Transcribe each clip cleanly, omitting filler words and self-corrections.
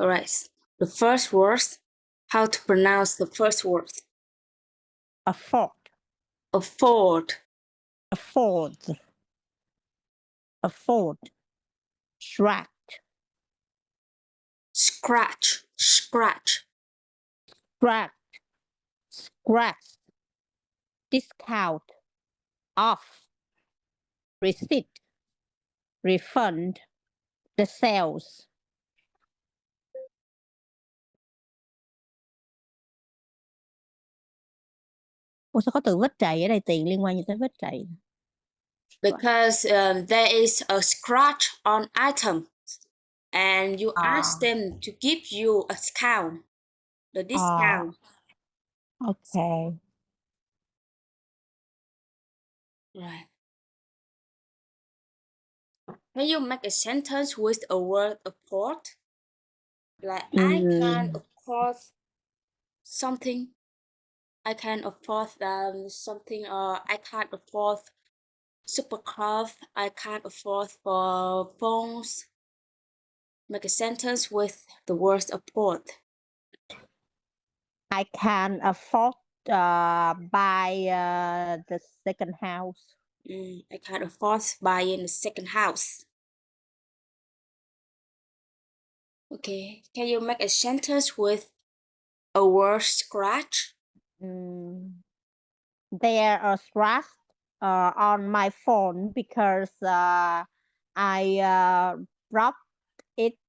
All right. The first word. How to pronounce the first word? Afford. Afford. Afford. Afford. Scratch. Scratch. Scratch. Scratch. Scratch. Discount. Off. Receipt. Refund. The sales. Ủa sao có từ vết trầy ở đây, tiền liên quan gì tới vết trầy? Because there is a scratch on item and you ask them to give you a discount. The discount. Okay. Right. Can you make a sentence with a word afford? Like I can afford something. I can afford something, or I can't afford supercraft. I can't afford for phones. Make a sentence with the word afford. I can afford buy the second house. I can't afford buying a second house. Okay, can you make a sentence with a word scratch? There are scratch on my phone because I dropped it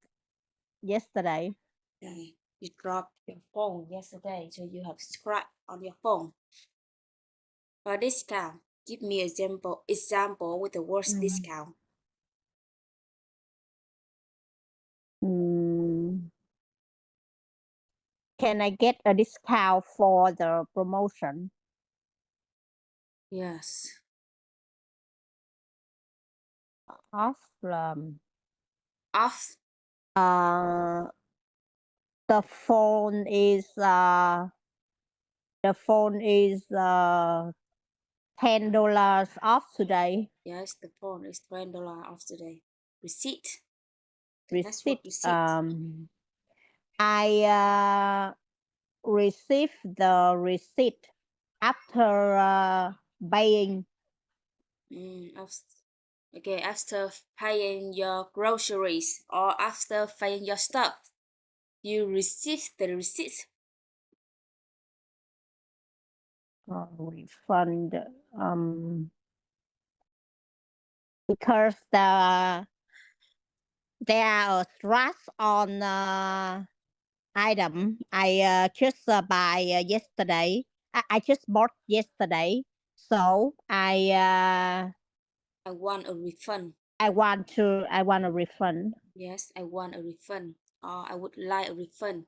yesterday. Okay. You dropped your phone yesterday, so you have scratch on your phone. For discount, give me example with the word discount. Can I get a discount for the promotion? Yes. Off. Off. The phone is $10 off today. Yes, the phone is $20 off today. Receipt. Receipt. That's what receipt. I received the receipt after buying. Okay, after paying your groceries or after paying your stuff, you receive the receipt. Refund. Because there are scratch on item I just buy yesterday. I just bought yesterday, so I want a refund. I want a refund. Yes, I want a refund, or I would like a refund.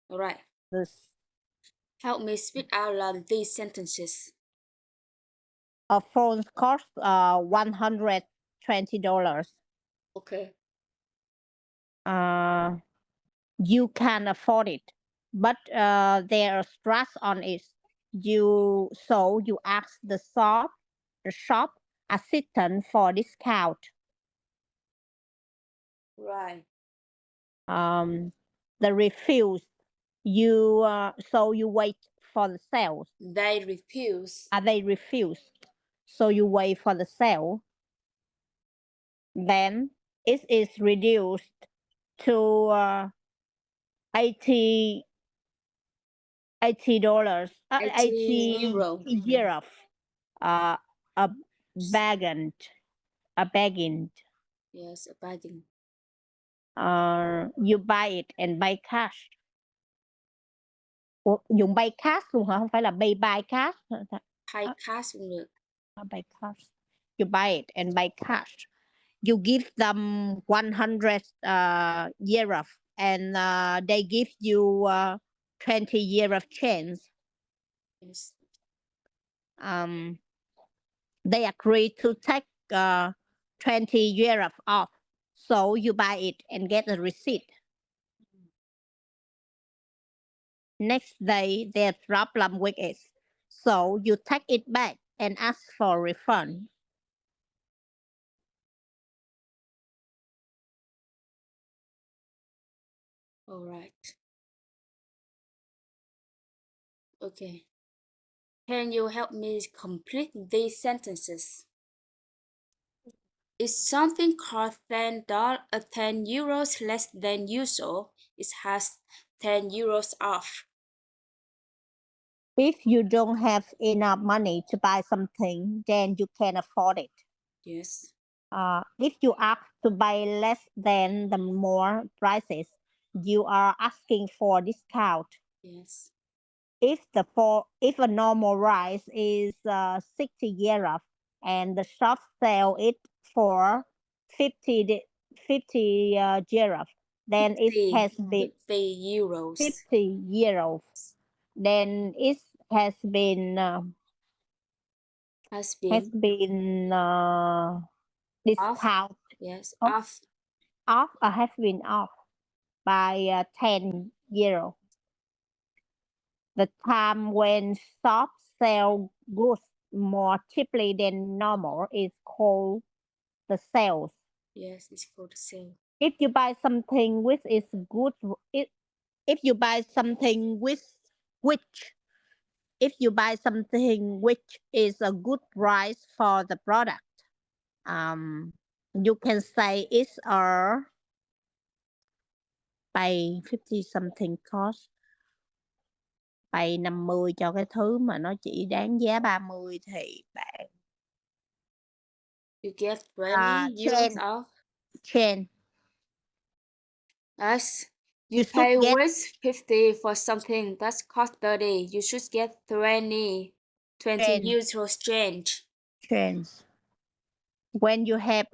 All right. Help me speak out loud these sentences. A phone costs $120. Okay. You can afford it, but there are stress on it. You ask the shop assistant for discount. Right. The refuse. You wait for the sales. They refuse. They refuse. So you wait for the sale. Then it is reduced to $80. 80 euro. A bagging. Yes, a bagging. You buy it and buy cash. Ủa, dùng buy cash luôn hả? Không phải là buy cash. Pay cash cũng được. Buy cash. You buy it and buy cash. You give them 100 euro and they give you 20 euro change. Yes. They agree to take 20 euro off. So you buy it and get a receipt. Next day, there's problem with it. So you take it back and ask for refund. All right. Okay. Can you help me complete these sentences? If something costs €10 less than usual, it has €10 off. If you don't have enough money to buy something, then you can afford it. Yes. If you ask to buy less than the more prices, you are asking for discount. Yes. If a normal rice is 60 euros and the shop sell it for 50 euros, then it 50, has been €50. 50 euros. Then it has been Has has been been off. discount Yes, off off. has been off by 10 euro. The time when shops sell goods more cheaply than normal is called the sales. Yes, it's called sale. If you buy something which is good, if you buy something which if you buy something which is a good price for the product, you can say it's a by 50 something cost, by 50 cho cái thứ mà nó chỉ đáng giá 30 thì bạn You get €20 off. change. Yes. You You should pay get with 50 for something that cost 30. You should get 20 change. euros change. Change. When you have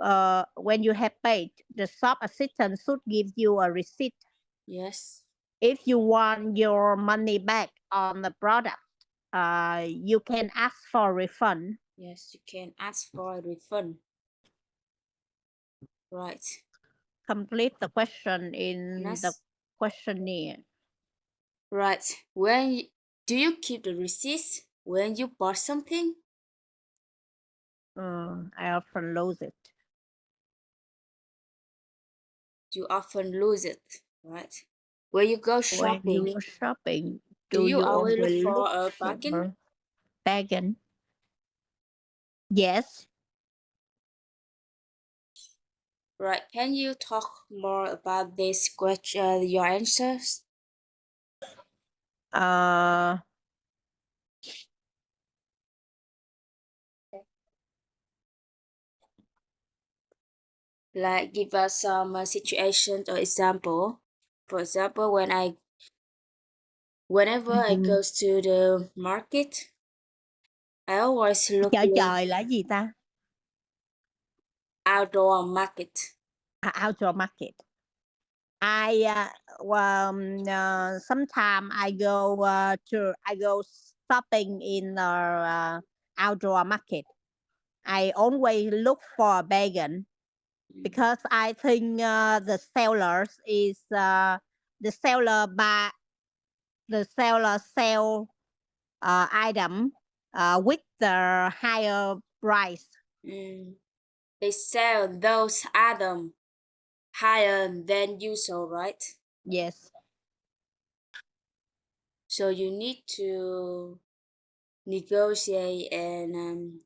paid, the shop assistant should give you a receipt. Yes. If you want your money back on the product, you can ask for refund. Yes, you can ask for a refund. Right. Complete the question in the Next. questionnaire. Right. Do you keep the receipts when you bought something? I often lose it. You often lose it, right? When you go When shopping, you are shopping, do do you you always look always for look a bargain? for bargain? Yes. Right. Can you talk more about this question, your answers? Uh, Like give us some situations or example. For example, whenever I go to the market, I always look chợ in trời là gì ta? outdoor market. Outdoor market. Sometime I go shopping in the outdoor market. I always look for a bargain because I think the seller sell item with the higher price. They sell those items higher than usual, right? Yes. So you need to negotiate and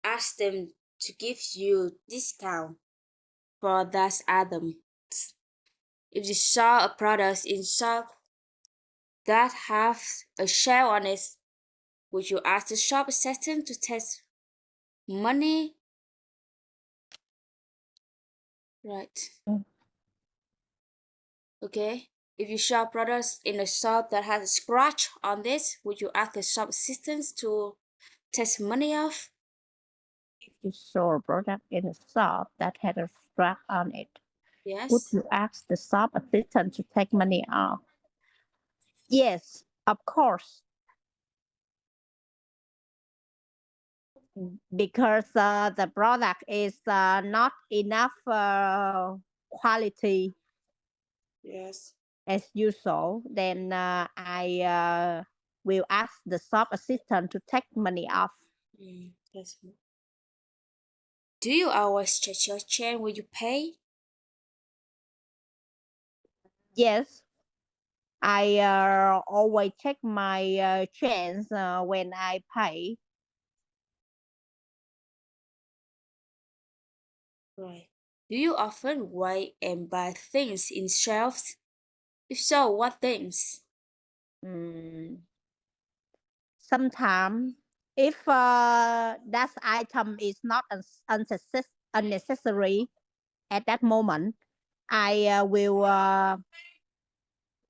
ask them to give you discount for that item. If you saw a product in shop that have a shell on it, would you ask the shop assistant to test money? Right. Okay. If you shop products in a shop that has a scratch on this, would you ask the shop assistant to test money off? If you saw a product in a shop that had a scratch on it, would Yes. you ask the shop assistant to take money off? Yes, of course. Because the product is not enough quality Yes. as usual, then I will ask the shop assistant to take money off. That's good. Do you always check your change when you pay? Yes, I always check my chance when I pay. Right. Do you often weigh and buy things in shelves? If so, what things? Mm, Sometimes, if that item is not unnecessary at that moment, I will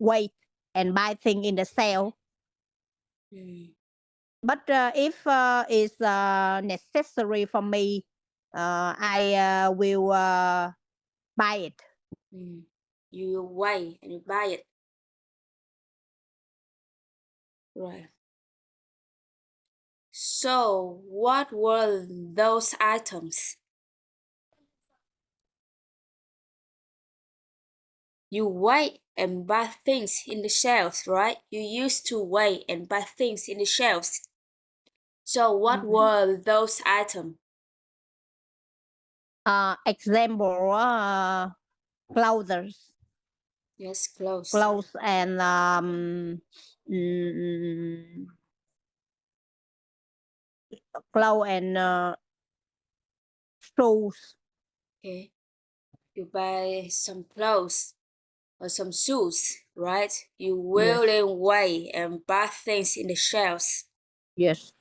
wait and buy thing in the sale. Mm, But if it's necessary for me, I will buy it. mm. You weigh and you buy it. Right. So, what were those items? You weigh and buy things in the shelves, right? You used to weigh and buy things in the shelves. So, what Mhm. were those items? Example, clothes, Yes, clothes. clothes and mm, clothes and shoes. Okay. You buy some clothes or some shoes, right? You will Yes, then weigh and buy things in the shelves. yes.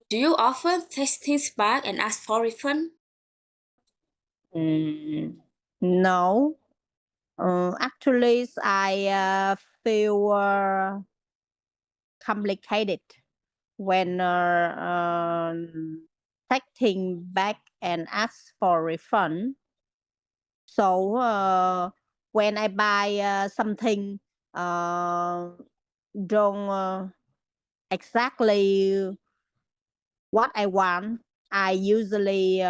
Do you often take things back and ask for refund? Mm, no, actually, I feel complicated when taking back and ask for refund. So when I buy something uh, don't exactly what I want, I usually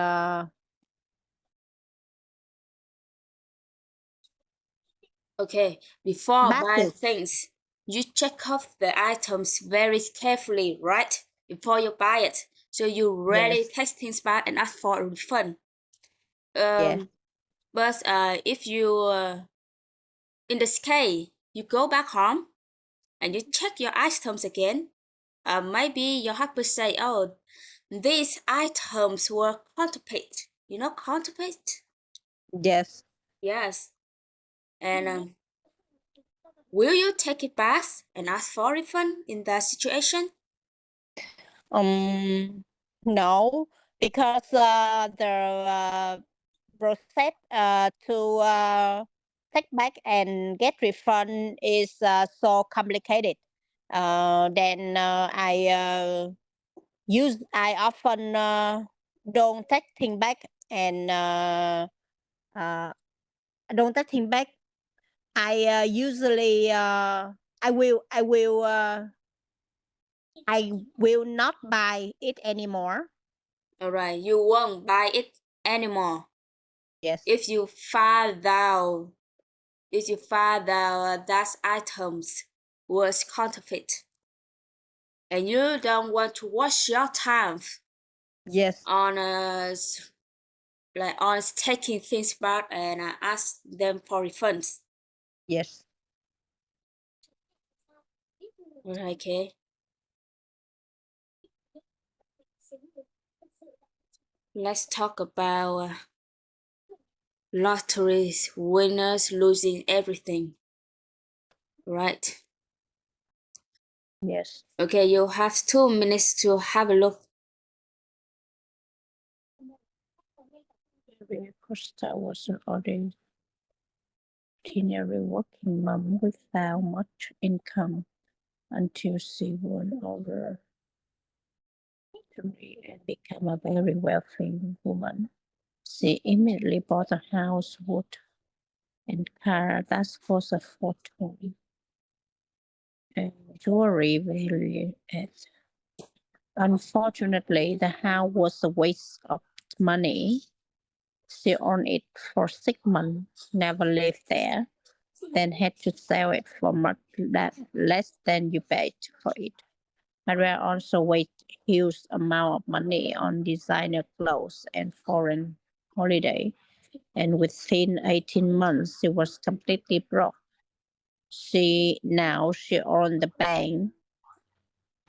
Okay, before buying basis. things, you check off the items very carefully, right? Before you buy it. So you rarely Yes, take things back and ask for a refund. yes, Um, but if you, in this case, you go back home and you check your items again, maybe your husband say, oh, these items were counterfeit. You know counterfeit? yes. Yes. And will you take it back and ask for refund in that situation? Um, no, because the process to take back and get refund is so complicated. Then I often don't take thing back and uh, don't take thing back. I usually I will not buy it anymore. Alright, you won't buy it anymore. Yes, If you find out, that items was counterfeit, and you don't want to waste your time yes, on on taking things back and ask them for refunds. yes, Okay, let's talk about lottery winners losing everything. Right. yes. Okay, you have 2 minutes to have a look. Costa was an ordinary working mom without much income until she won over to me and became a very wealthy woman. She immediately bought a house, wood, and car that cost a fortune, and jewelry valued at. Unfortunately, the house was a waste of money. She owned it for 6 months, never lived there, then had to sell it for much less than you paid for it. Maria also wasted huge amount of money on designer clothes and foreign holiday. And within 18 months, she was completely broke. She owned the bank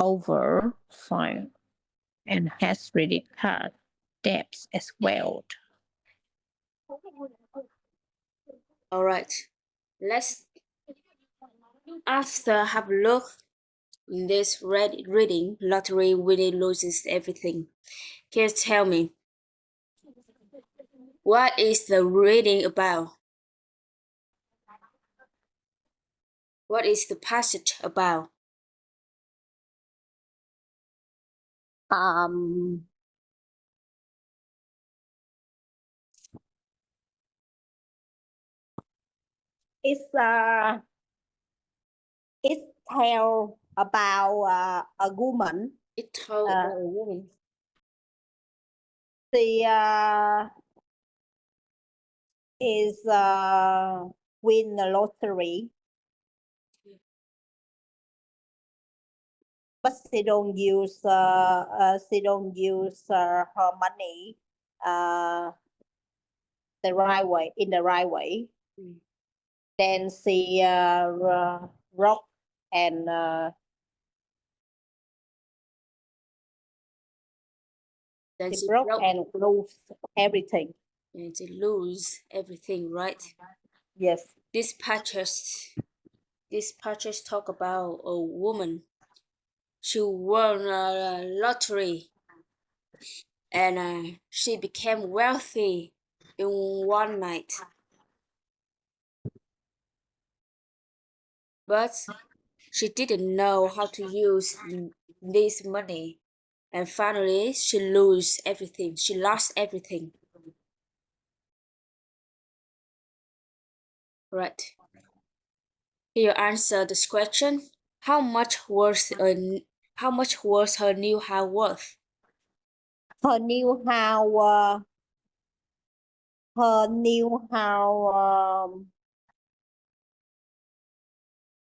over 5 and has credit card debts as well. All right. Let's after have a look in this reading. Lottery winning loses everything. Can you tell me what is the reading about? What is the passage about? It tells about a woman. It told about a woman. She is win the lottery, but she don't use her money the right way in the right way. Then she rock and Then she she broke broke and lose everything. and she lose everything, right? Yes. This patches talk about a woman. She won a lottery and she became wealthy in one night. But she didn't know how to use this money, and finally she lost everything. She lost everything. Right. Here you answer this question. How much was her new house worth? Her new house. Her new house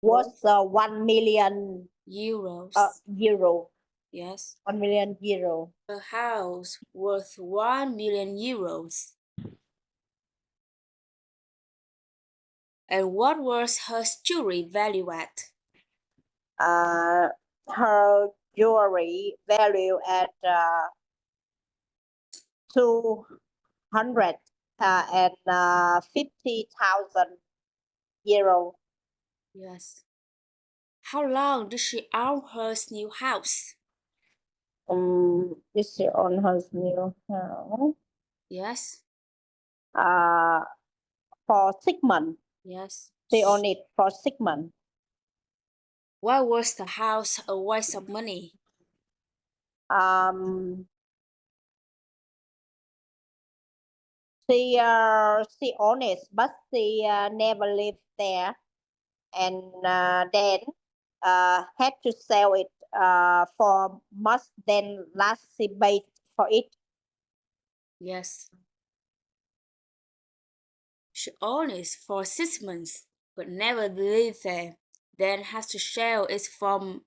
was 1 million Euros. euro. Yes. 1 million euro. A house worth 1 million euros. And what was her jewelry value at? Her jewelry value at 250,000 euro. Yes. How long did she own her new house? This year on her new house. Yes. For 6 months. Yes. She owned it for 6 months. Why was the house a waste of money? She owned it, but she never lived there, and then had to sell it for much than last she paid for it. Yes. She owned it for 6 months, but never lived there. Then has to sell it for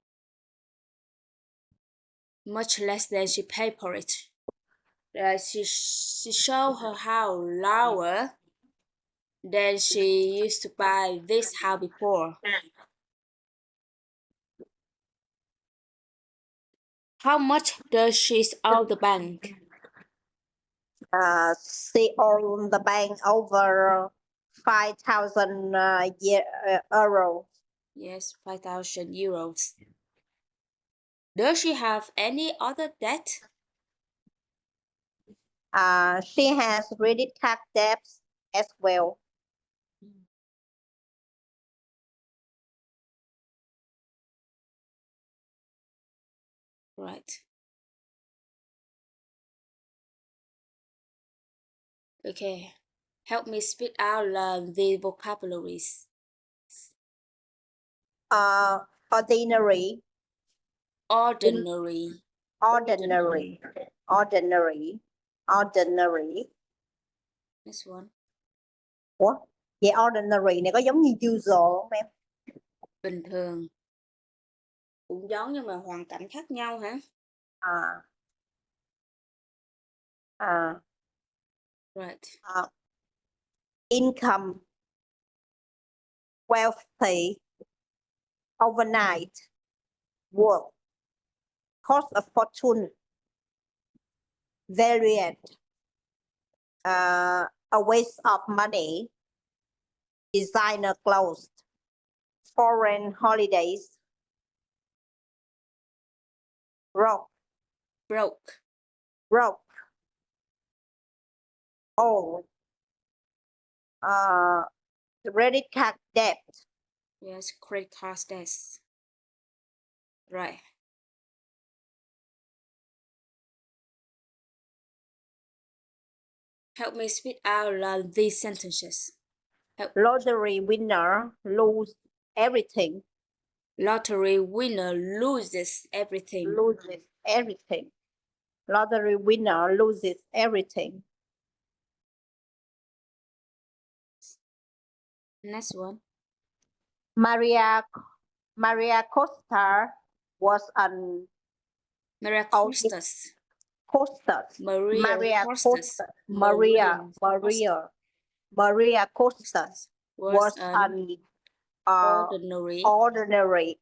much less than she paid for it. She sold her house lower than she used to buy this house before. How much does she owe the bank? She owned the bank over 5,000 euro. Yes, 5,000 euros. Does she have any other debt? She has credit card debts as well. Right. Okay. Help me speak out loud the vocabularies. Ordinary. Ordinary. Ordinary. Ordinary. Ordinary. Next one. Ủa? Vậy ordinary này có giống như usual không em? Bình thường. Cũng giống nhưng mà hoàn cảnh khác nhau hả? À. Right. income, wealthy, overnight, work, cost a fortune, variant, a waste of money, designer clothes, foreign holidays, broke, old, credit card debt. Yes, credit card debts. Right. Help me speak out loud these sentences. Lottery winner lose everything. Lottery winner loses everything. Loses everything. Lottery winner loses everything. Next one. Maria Costa was an Maria Costas. Costas. Maria Costas. Maria Costas was an ordinary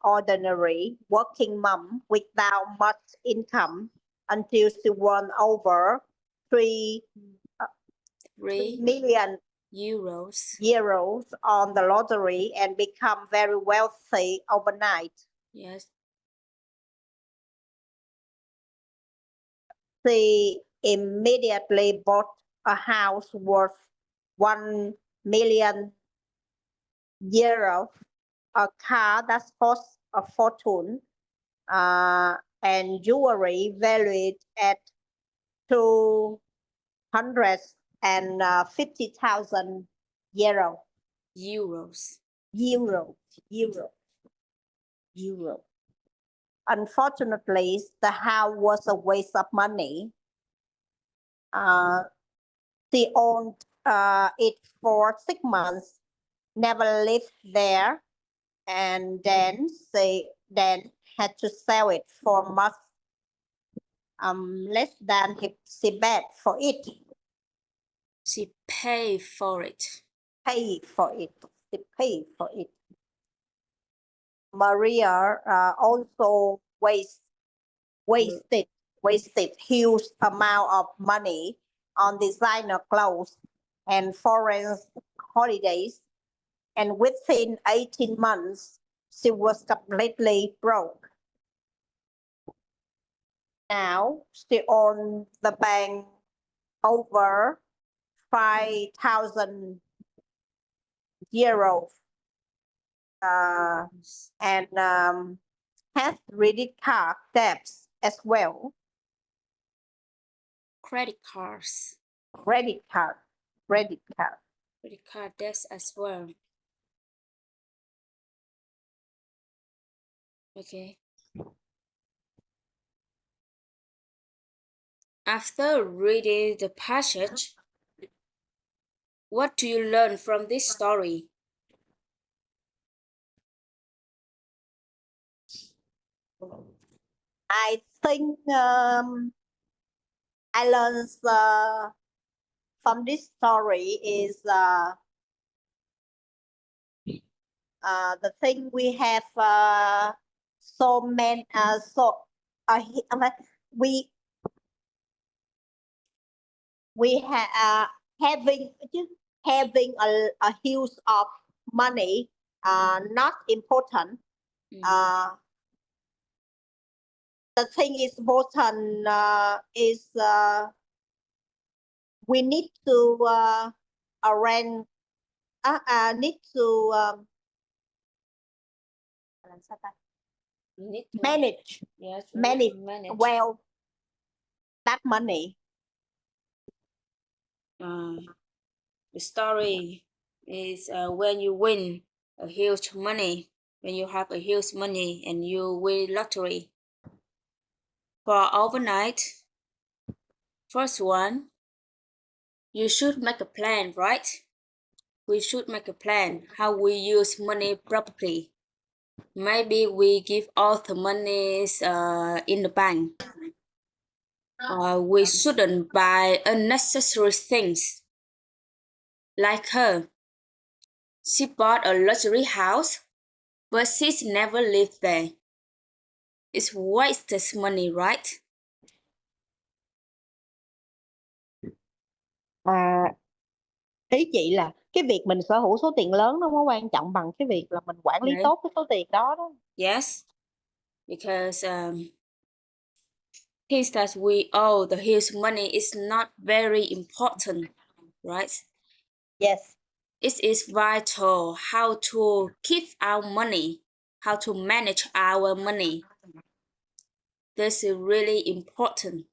working mom without much income until she won over 3 million euros on the lottery and become very wealthy overnight. Yes. She immediately bought a house worth 1 million euros, a car that cost a fortune, and jewelry valued at 250,000 euros. Unfortunately, the house was a waste of money. She owned it for 6 months, never lived there, and then she had to sell it for much less than she paid for it. She paid for it. She paid for it. Maria also wasted huge amount of money on designer clothes and foreign holidays, and within 18 months she was completely broke. Now she owns the bank over 5,000 euros and has credit card debts as well. Credit card debts as well. Okay. After reading the passage, what do you learn from this story? I think I learned from this story is the thing we have so many we have having a huge of money not important. The thing is important is we need to arrange need to manage well that money. The story is when you win a huge money, when you have a huge money and you win lottery. For overnight, first one, you should make a plan, right? We should make a plan how we use money properly. Maybe we give all the money in the bank. We shouldn't buy unnecessary things like her. She bought a luxury house, but she's never lived there. It's wasted money, right? À, ý chị là cái việc mình sở hữu số tiền lớn nó không có quan trọng bằng cái việc là mình quản lý Right? tốt cái số tiền đó đó. Yes, because things that we owe the huge money is not very important, right? Yes. It is vital how to keep our money, how to manage our money. This is really important.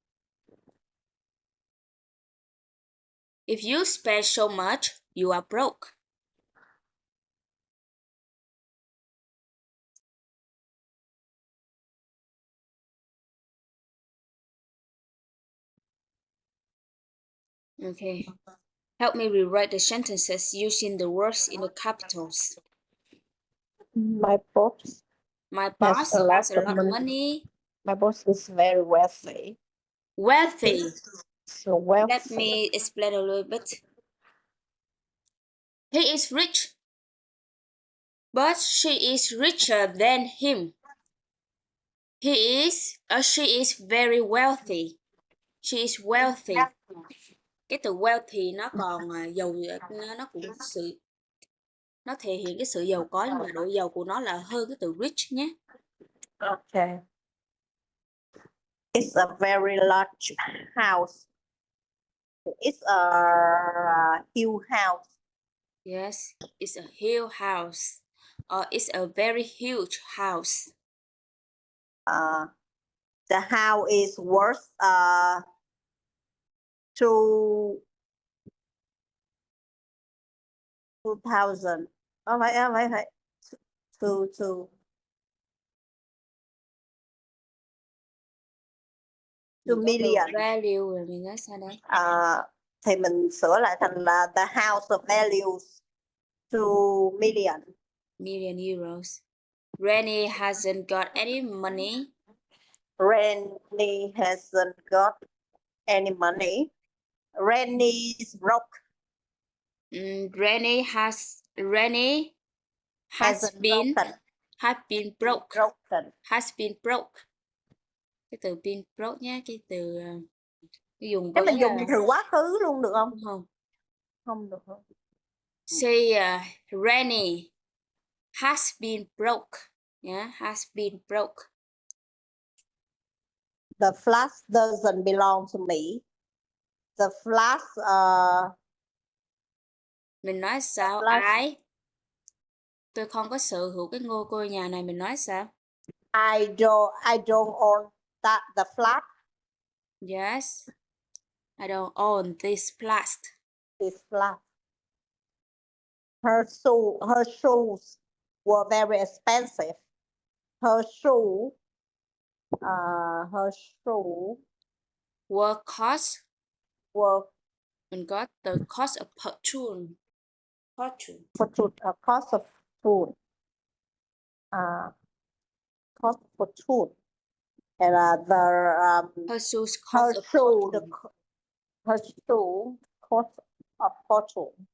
If you spend so much, you are broke. Okay. Help me rewrite the sentences using the words in the capitals. My boss My has boss a has lot a of lot of money. money. My boss is very wealthy. Wealthy. So wealthy. Let me explain a little bit. He is rich, but she is richer than him. She is very wealthy. She is wealthy. Cái từ wealthy nó còn giàu, nó cũng nó thể hiện cái sự giàu có, nhưng mà độ giàu của nó là hơn cái từ rich nhé. Okay. It's a very large house. It's a huge house. Yes, it's a huge house, or it's a very huge house. The house is worth two 2,000. Phải two Mình có từ million. value rồi, mình nói sao đây? Thì mình sửa lại thành là the house of values 2 million. Million euros. Rennie hasn't got any money. Rennie hasn't got any money. Rennie is broke. Rennie has been broke. Broken. Has been broke. Cái từ been broke nhé, cái từ dùng Thế với mình dùng từ quá khứ luôn được không? đúng không? Không được không? Say Rennie has been broke. Yeah, has been broke. The flat doesn't belong to me. The flat Mình nói sao? Tôi không có sở hữu cái ngôi nhà này, mình nói sao? I don't own the flat. Yes. I don't own this flat. This flat. Her shoes were very expensive. Her shoe Were cost. were Mình có the cost of fortune. cost of food. Cost of food. And Her shoes her cost of shoe fortune. her shoe cost of fortune.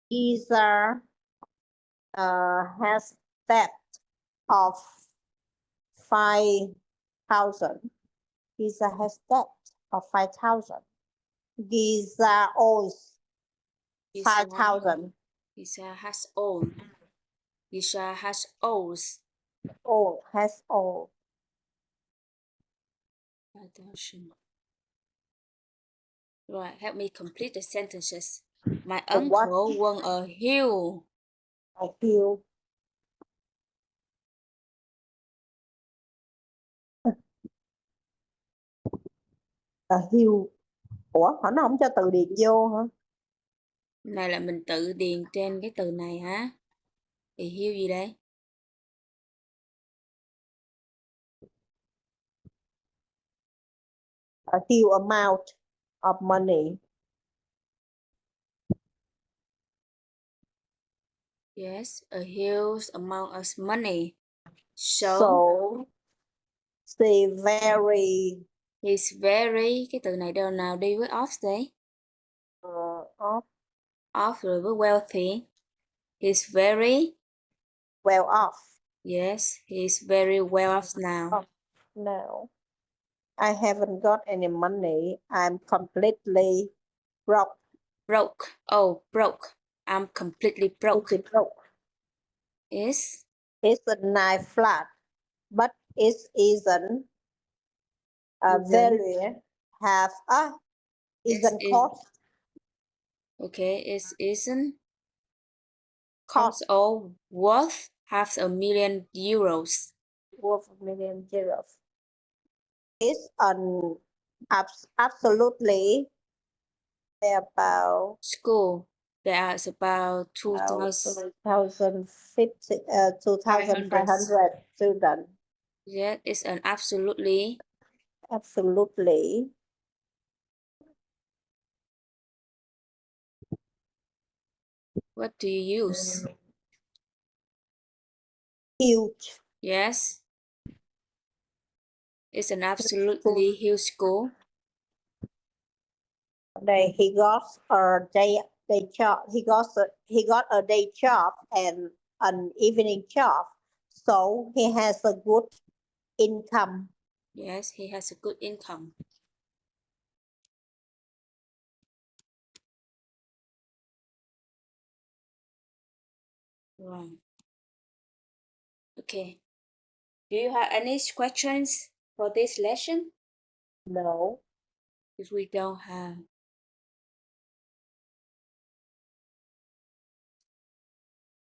Either has debt of 5,000. Giza has debt of 5,000. Giza owes 5,000. Giza has owned. Giza has owes. Has owed. 5,000. Right, help me complete the sentences. My The what? uncle won a hill. A hill. A hill. Ủa, hả, nó không cho từ điền vô hả? Này là mình tự điền trên cái từ này hả? Thì hill gì đây? A huge amount of money. Yes, a huge amount of money. So she very He's very, cái từ này đâu nào đi với off đấy? Off. Rồi với wealthy. He's very Well off. yes, he's very well off now. No. I haven't got any money. I'm completely broke. Broke. Oh, broke. I'm completely broke. Completely broke. Is It's a nice flat, but it isn't Isn't. value have isn't cost. Okay, it isn't Cost cost or worth €500,000. worth a million euros. It's an absolutely about School. There is about 2,000. 2,050 2,500 students. Yeah, it's an absolutely Absolutely what do you use? huge. Yes, it's an absolutely huge school. He got a day job. He got a day job and an evening job, so he has a good income. Yes, he has a good income. Right. Okay. Do you have any questions for this lesson? No. If we don't have